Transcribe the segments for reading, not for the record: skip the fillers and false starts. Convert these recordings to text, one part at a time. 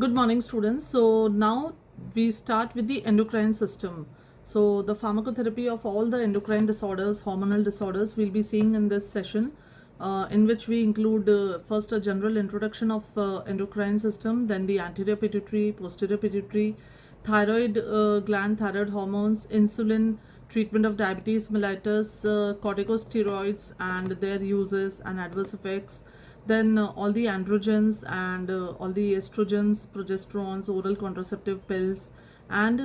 Good morning, students. So now we start with the endocrine system. So the pharmacotherapy of all the endocrine disorders, hormonal disorders, we'll be seeing in this session, in which we include first a general introduction of endocrine system, then the anterior pituitary, posterior pituitary, thyroid gland, thyroid hormones, insulin, treatment of diabetes mellitus, corticosteroids and their uses and adverse effects, then all the androgens and all the estrogens, progesterones, oral contraceptive pills, and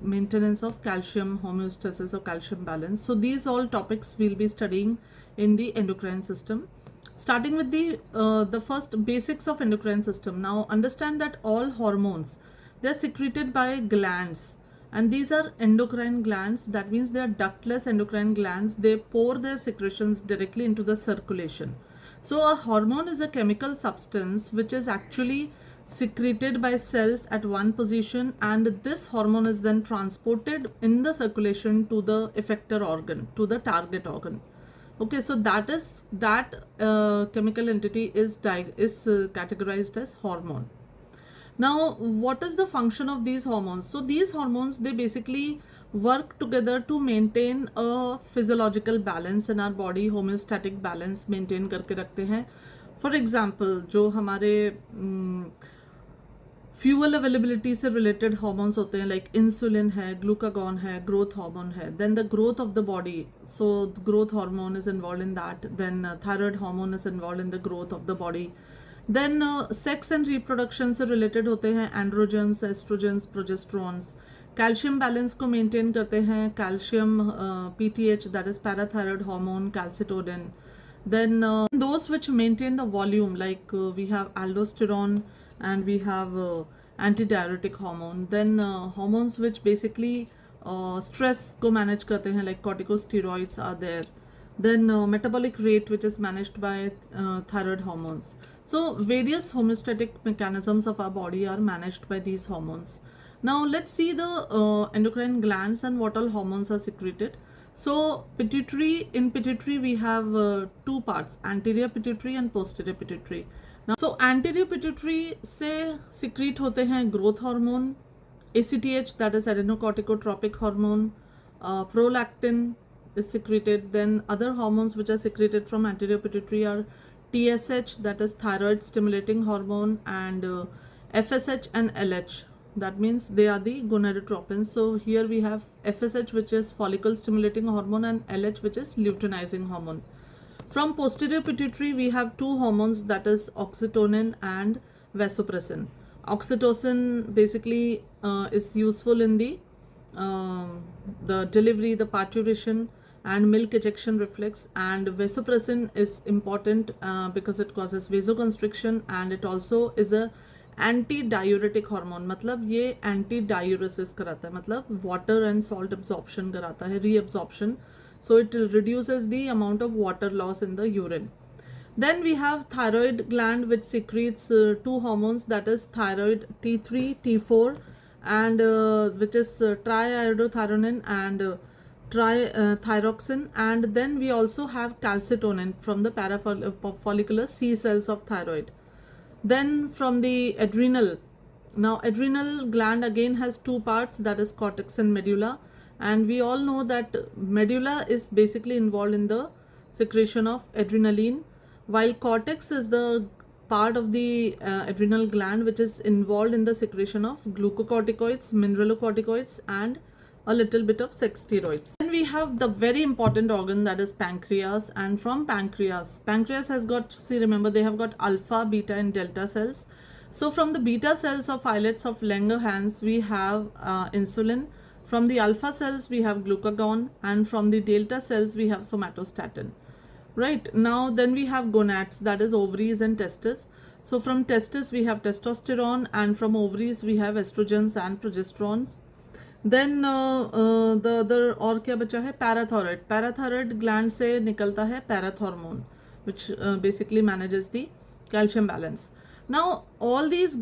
maintenance of calcium homeostasis or calcium balance. So these all topics we'll be studying in the endocrine system. Starting with the first basics of endocrine system. Now understand that all hormones, they're secreted by glands, and these are endocrine glands. That means they are ductless endocrine glands. They pour their secretions directly into the circulation. So a hormone is a chemical substance which is actually secreted by cells at one position, and this hormone is then transported in the circulation to the effector organ, to the target organ. Okay, so that chemical entity is categorized as hormone. Now, what is the function of these hormones? So these hormones, they basically work together to maintain a physiological balance in our body, homeostatic balance maintain करके रखते हैं. For example, जो हमारे fuel availability से related hormones होते हैं, like insulin है, glucagon है, ग्रोथ हार्मोन है, then the growth of the body, so growth hormone is involve in that, then thyroid hormone is involve in the growth of the body. Then sex and reproduction से related होते हैं androgens, estrogens, progesterones. Calcium balance को maintain करते हैं calcium PTH, that is parathyroid hormone, calcitonin. Then those which maintain the volume, like we have aldosterone and we have antidiuretic hormone. Then hormones which basically stress को manage करते हैं, like corticosteroids are there. Then metabolic rate which is managed by thyroid hormones. So various homeostatic mechanisms of our body are managed by these hormones. Now let's see the endocrine glands and what all hormones are secreted. So in pituitary we have two parts, anterior pituitary and posterior pituitary. Now so anterior pituitary से secrete होते हैं growth hormone, ACTH, that is adrenocorticotropic hormone, prolactin is secreted. Then other hormones which are secreted from anterior pituitary are TSH, that is thyroid stimulating hormone, and FSH and LH. That means they are the gonadotropins. So here we have FSH, which is follicle stimulating hormone, and LH, which is luteinizing hormone. From posterior pituitary we have two hormones, that is oxytocin and vasopressin. Oxytocin basically is useful in the delivery, the parturition and milk ejection reflex, and vasopressin is important because it causes vasoconstriction, and it also is a anti diuretic hormone. मतलब ये anti diuresis कराता है, मतलब water and salt absorption कराता है, reabsorption. So it reduces the amount of water loss in the urine. Then we have thyroid gland which secretes two hormones, that is thyroid T3, T4, and which is triiodothyronin and thyroxine. And then we also have calcitonin from the parafollicular C cells of thyroid. Then from the adrenal, now adrenal gland again has two parts, that is cortex and medulla, and we all know that medulla is basically involved in the secretion of adrenaline, while cortex is the part of the adrenal gland which is involved in the secretion of glucocorticoids, mineralocorticoids, and a little bit of sex steroids. Then we have the very important organ, that is pancreas, and from pancreas has got, see, remember they have got alpha, beta and delta cells. So from the beta cells of islets of Langerhans we have insulin, from the alpha cells we have glucagon, and from the delta cells we have somatostatin. Right, now then we have gonads, that is ovaries and testes. So from testes we have testosterone, and from ovaries we have estrogens and progesterones. Then the other और क्या बचा है, parathyroid. Parathyroid gland से निकलता है parathormone which basically manages the calcium balance. Now all these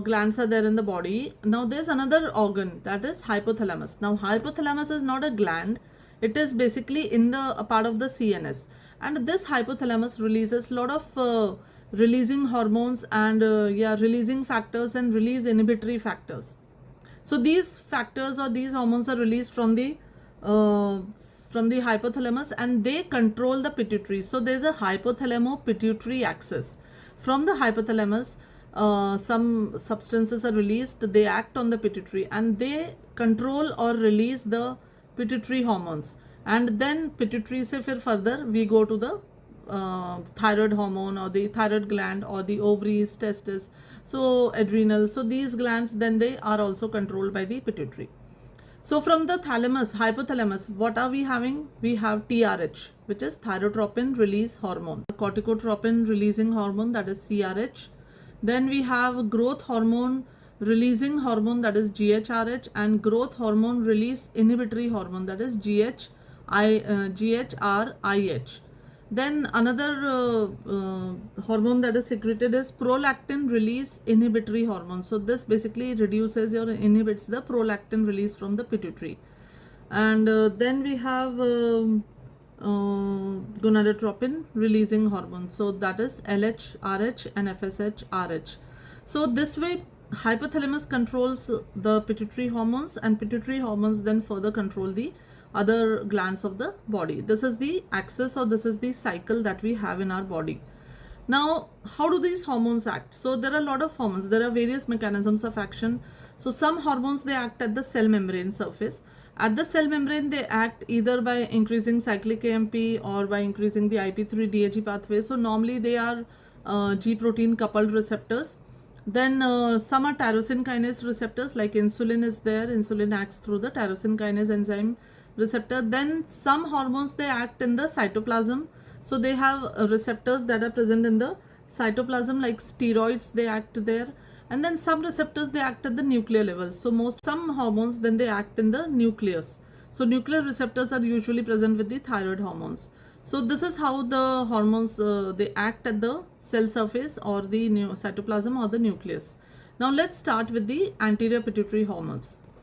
glands are there in the body. Now there's another organ, that is hypothalamus. Now hypothalamus is not a gland, it is basically in the a part of the CNS, and this hypothalamus releases a lot of releasing hormones and releasing factors and release inhibitory factors. So these factors or these hormones are released from the hypothalamus, and they control the pituitary. So there is a hypothalamo-pituitary axis. From the hypothalamus, some substances are released, they act on the pituitary and they control or release the pituitary hormones. And then pituitary se fir further we go to the thyroid hormone or the thyroid gland or the ovaries, testes, so adrenal. So these glands, then they are also controlled by the pituitary. So from the thalamus, hypothalamus, what are we having? We have TRH, which is thyrotropin release hormone, corticotropin releasing hormone, that is CRH. Then we have growth hormone releasing hormone, that is GHRH, and growth hormone release inhibitory hormone, that is GHRIH. Then another hormone that is secreted is prolactin release inhibitory hormone. So this basically reduces or inhibits the prolactin release from the pituitary. And then we have gonadotropin releasing hormone. So that is LH, RH and FSH, RH. So this way hypothalamus controls the pituitary hormones, and pituitary hormones then further control the other glands of the body. This is the axis, or this is the cycle that we have in our body. Now, how do these hormones act? So there are a lot of hormones. There are various mechanisms of action. So some hormones, they act at the cell membrane surface. At the cell membrane, they act either by increasing cyclic AMP or by increasing the IP3-DAG pathway. So normally they are G protein coupled receptors. Then some are tyrosine kinase receptors, like insulin is there. Insulin acts through the tyrosine kinase enzyme receptor. Then some hormones, they act in the cytoplasm. So they have receptors that are present in the cytoplasm, like steroids, they act there. And then some receptors, they act at the nuclear level. So some hormones, then they act in the nucleus. So nuclear receptors are usually present with the thyroid hormones. So this is how the hormones they act at the cell surface or the cytoplasm or the nucleus. Now let's start with the anterior pituitary hormones.